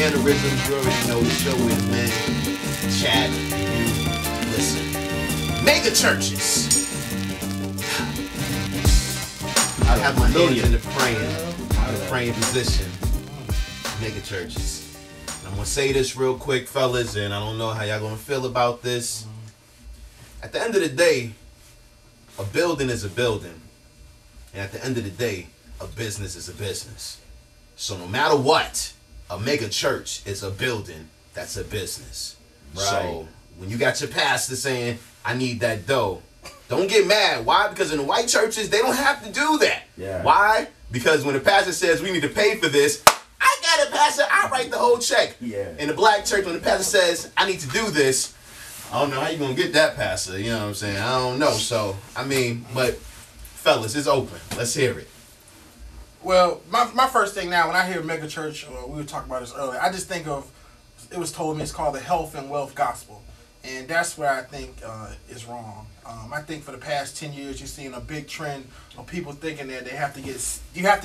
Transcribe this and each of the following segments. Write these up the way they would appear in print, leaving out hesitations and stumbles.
mannerisms, you already know the show is, man. Chat, you listen. Mega churches. I have my hands in the praying position. Mega churches. I'm gonna say this real quick, fellas, and I don't know how y'all gonna feel about this. At the end of the day, a building is a building. And at the end of the day, a business is a business. So no matter what, a mega church is a building that's a business. Right. So when you got your pastor saying, I need that dough, don't get mad. Why? Because in the white churches, they don't have to do that. Yeah. Why? Because when the pastor says, we need to pay for this, I got it, pastor. I write the whole check. Yeah. In the black church, when the pastor says, I need to do this, I don't know how you going to get that, pastor. You know what I'm saying? I don't know. So, I mean, but fellas, it's open. Let's hear it. Well, my first thing now, when I hear mega church, we were talking about this earlier, I just think of, it was told me it's called the health and wealth gospel. And that's where I think is wrong. I think for the past 10 years, you've seen a big trend of people thinking that you have to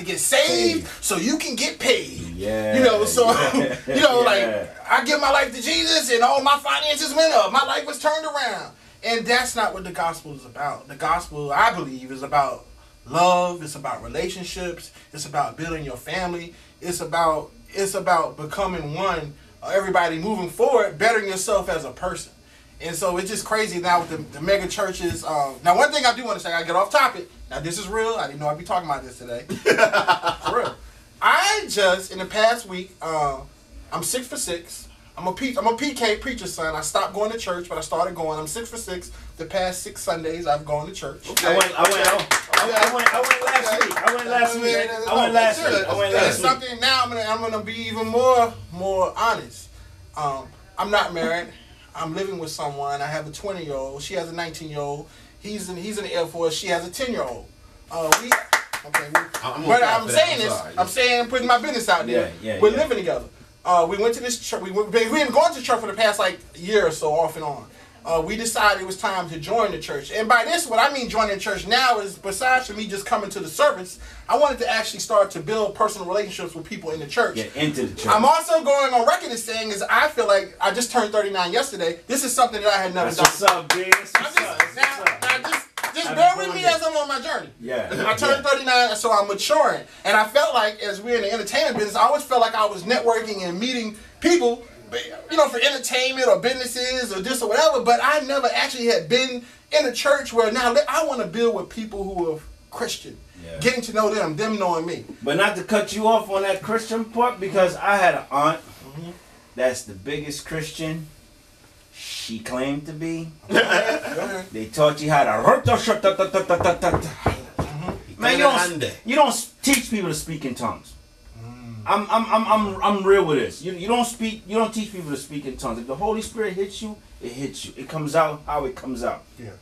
get saved so you can get paid. Yeah. You know, so like I give my life to Jesus and all my finances went up. My life was turned around. And that's not what the gospel is about. The gospel, I believe, is about love. It's about relationships. It's about building your family. It's about becoming one. Everybody moving forward, bettering yourself as a person. And so it's just crazy now with the mega churches. Now, one thing I do want to say, I get off topic. Now, this is real. I didn't know I'd be talking about this today. For real. I just, in the past week, I'm 6 for 6. I'm a PK preacher's son. I stopped going to church, but I started going. I'm 6 for 6. The past 6 Sundays, I've gone to church. Okay. I went last week. Something now. I'm gonna be even more honest. I'm not married. I'm living with someone. I have a 20-year-old. She has a 19-year-old. He's in the Air Force. She has a 10-year-old. I'm saying putting my business out there. We're living together. We went to this church. We've been going to church for the past year or so, off and on. We decided it was time to join the church. And by this, what I mean joining the church now is, besides for me just coming to the service, I wanted to actually start to build personal relationships with people in the church. Get into the church. I'm also going on record as saying is I feel like I just turned 39 yesterday. This is something that I had never done. What's up, dude? Just bear with me as I'm on my journey. Yeah. I turned 39, so I'm maturing. And I felt like, as we're in the entertainment business, I always felt like I was networking and meeting people, you know, for entertainment or businesses or this or whatever, but I never actually had been in a church where now I want to build with people who are Christian. Yeah. Getting to know them knowing me. But not to cut you off on that Christian part, because I had an aunt that's the biggest Christian she claimed to be. They taught you how to man, you don't teach people to speak in tongues. I'm real with this. You don't teach people to speak in tongues. If the Holy Spirit hits you, it hits you. It comes out how it comes out. Yeah.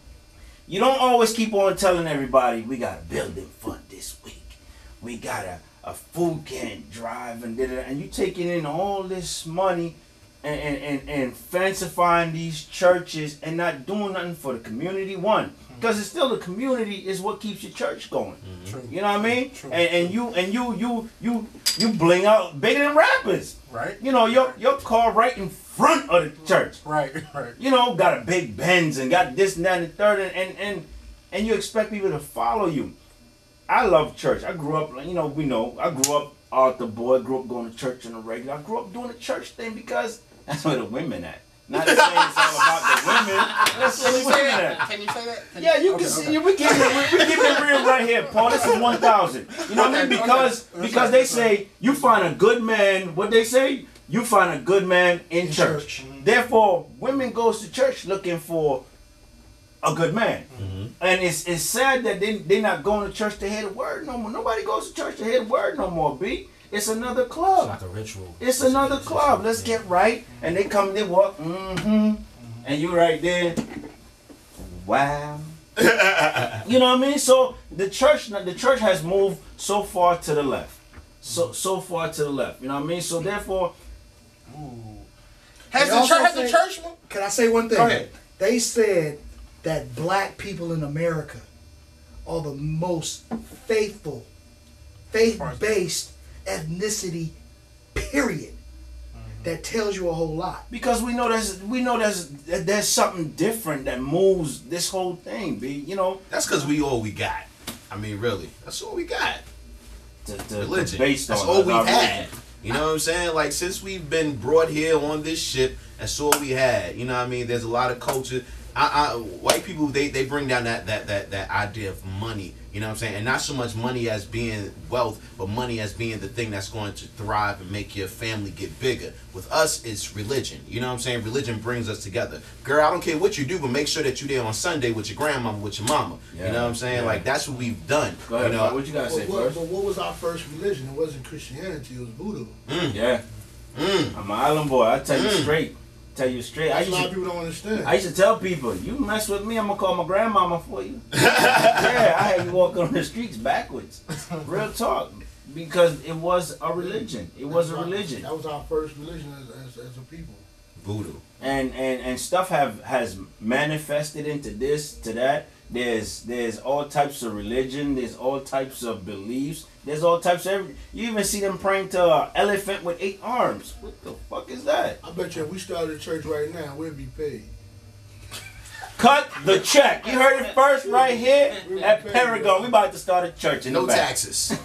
You don't always keep on telling everybody we got a building fund this week. We got a food can drive and you taking in all this money and fancifying these churches and not doing nothing for the community. One, because it's still the community is what keeps your church going. Mm-hmm. You know what I mean? True. And you bling out bigger than rappers. Right. You know, your car right in front of the church. Right. You know, got a big Benz and got this and that and the third and you expect people to follow you. I love church. I grew up, you know, I grew up altar boy, grew up going to church on a regular. I grew up doing the church thing because that's where the women at. Not saying it's all about the women. That's where the women at. Can you say that? Yeah, you can see. We keep it real right here, Paul. This is 1,000. You know what I mean? Because they say you find a good man. What they say? You find a good man in church. Therefore, women goes to church looking for a good man. And it's sad that they're not going to church to hear the word no more. Nobody goes to church to hear the word no more, B. It's another club. It's like a ritual. It's another club. Let's get right. And they come, they walk, and you right there. Wow. You know what I mean? So the church has moved so far to the left. So far to the left. You know what I mean? So therefore, has the church moved? Can I say one thing? Go ahead. They said that black people in America are the most faith-based ethnicity, period. that tells you a whole lot. Because we know there's something different that moves this whole thing, B. You know. That's because we all we got. I mean, really, that's all we got. Religion. Based that's on all we our had. religion. You know what I'm saying? Like, since we've been brought here on this ship, that's all we had. You know what I mean? There's a lot of culture. White people, they bring down that idea of money. You know what I'm saying? And not so much money as being wealth, but money as being the thing that's going to thrive and make your family get bigger. With us, it's religion. You know what I'm saying? Religion brings us together. Girl, I don't care what you do, but make sure that you're there on Sunday with your grandmama, with your mama. Yeah, you know what I'm saying? Yeah. Like, that's what we've done. Go ahead, you know? what you gotta say first? But what was our first religion? It wasn't Christianity, it was voodoo. Yeah. I'm an island boy. I tell you straight. Tell you straight. A lot of people don't understand. I used to tell people, you mess with me, I'm gonna call my grandmama for you. Yeah, I had you walking on the streets backwards. Real talk. Because it was a religion. It was a religion. That was our first religion as a people. Voodoo. And stuff has manifested into this, to that. There's all types of religion. There's all types of beliefs. There's all types of everything. You even see them praying to an elephant with 8 arms. What the fuck is that? I bet you if we started a church right now, we'd be paid. Cut the check. You heard it first right here at Paragon. We about to start a church in no the back. taxes.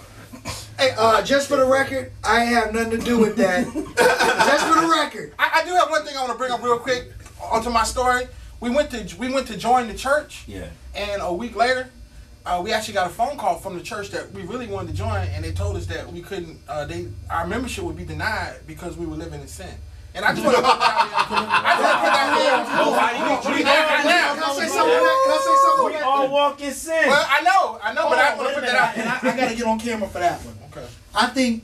Hey, just for the record, I have nothing to do with that. Just for the record. I do have one thing I want to bring up real quick onto my story. We went to join the church. Yeah. And a week later, we actually got a phone call from the church that we really wanted to join, and they told us that we couldn't. Our membership would be denied because we were living in sin. And I just want to put that Can I say something? We all walk in sin. Well, I know, but I want to put that out. And I got to get on camera for that one. Okay. I think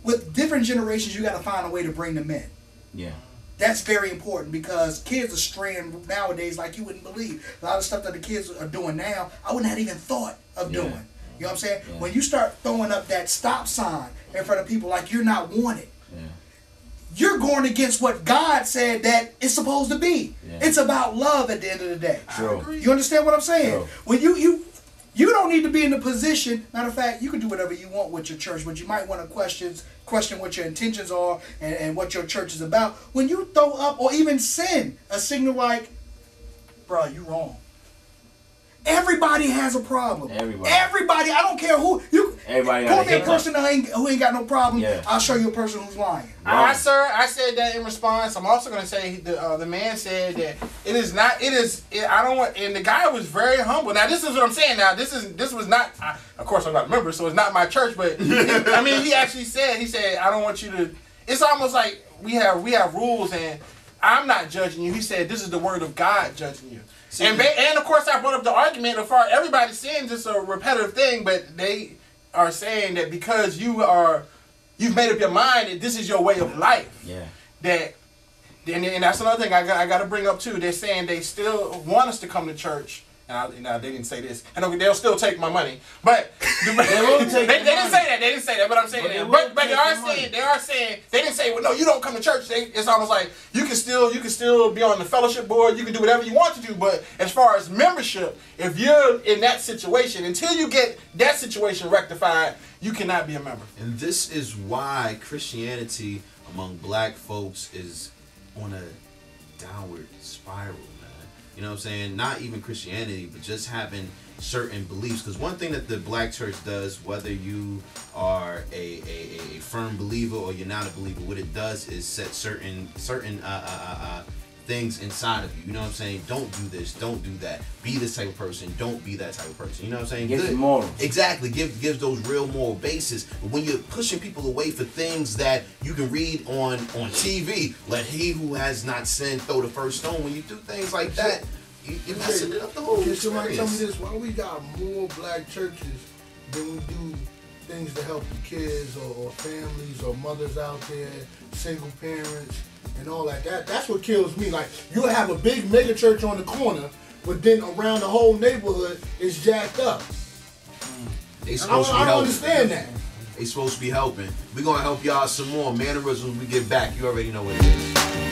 with different generations, you got to find a way to bring them in. Yeah. That's very important because kids are straying nowadays like you wouldn't believe. A lot of stuff that the kids are doing now, I wouldn't have even thought of doing. You know what I'm saying? Yeah. When you start throwing up that stop sign in front of people like you're not wanted, you're going against what God said that it's supposed to be. Yeah. It's about love at the end of the day. True. You understand what I'm saying? True. When you don't need to be in the position. Matter of fact, you can do whatever you want with your church, but you might want to question what your intentions are and what your church is about. When you throw up or even send a signal like, bro, you wrong. Everybody has a problem. Everybody. I don't care who you. Everybody. Call me a person who ain't got no problem. Yeah. I'll show you a person who's lying. Sir, I said that in response. I'm also going to say the man said that it is not. I don't want. And the guy was very humble. Now this is what I'm saying. Now this was not. Of course I'm not a member, so it's not my church. But I mean, he actually said. He said, I don't want you to. It's almost like we have rules, and I'm not judging you. He said, this is the word of God judging you. See, and of course I brought up the argument of everybody's saying just a repetitive thing, but they are saying that because you've made up your mind that this is your way of life. Yeah. And that's another thing I got to bring up too. They're saying they still want us to come to church. And they didn't say this. And they'll still take my money. But they didn't say that. They didn't say that. But I'm saying that. But they are saying they didn't say, well, no, you don't come to church. It's almost like you can still be on the fellowship board. You can do whatever you want to do. But as far as membership, if you're in that situation, until you get that situation rectified, you cannot be a member. And this is why Christianity among black folks is on a downward spiral. You know what I'm saying? Not even Christianity, but just having certain beliefs. Because one thing that the black church does, whether you are a firm believer or you're not a believer, what it does is set certain things inside of you. You know what I'm saying? Don't do this. Don't do that. Be this type of person. Don't be that type of person. You know what I'm saying? Gives it morals. Exactly. Gives those real moral basis. But when you're pushing people away for things that you can read on TV, let he who has not sinned throw the first stone. When you do things like that, you're messing it up the whole experience. Somebody tell me this. Why we got more black churches than we do things to help the kids or families or mothers out there, single parents, and all that. That's what kills me. Like, you'll have a big mega church on the corner, but then around the whole neighborhood is jacked up. They supposed to be helping. I don't understand that. They supposed to be helping. We're going to help y'all some more mannerisms when we get back. You already know what it is.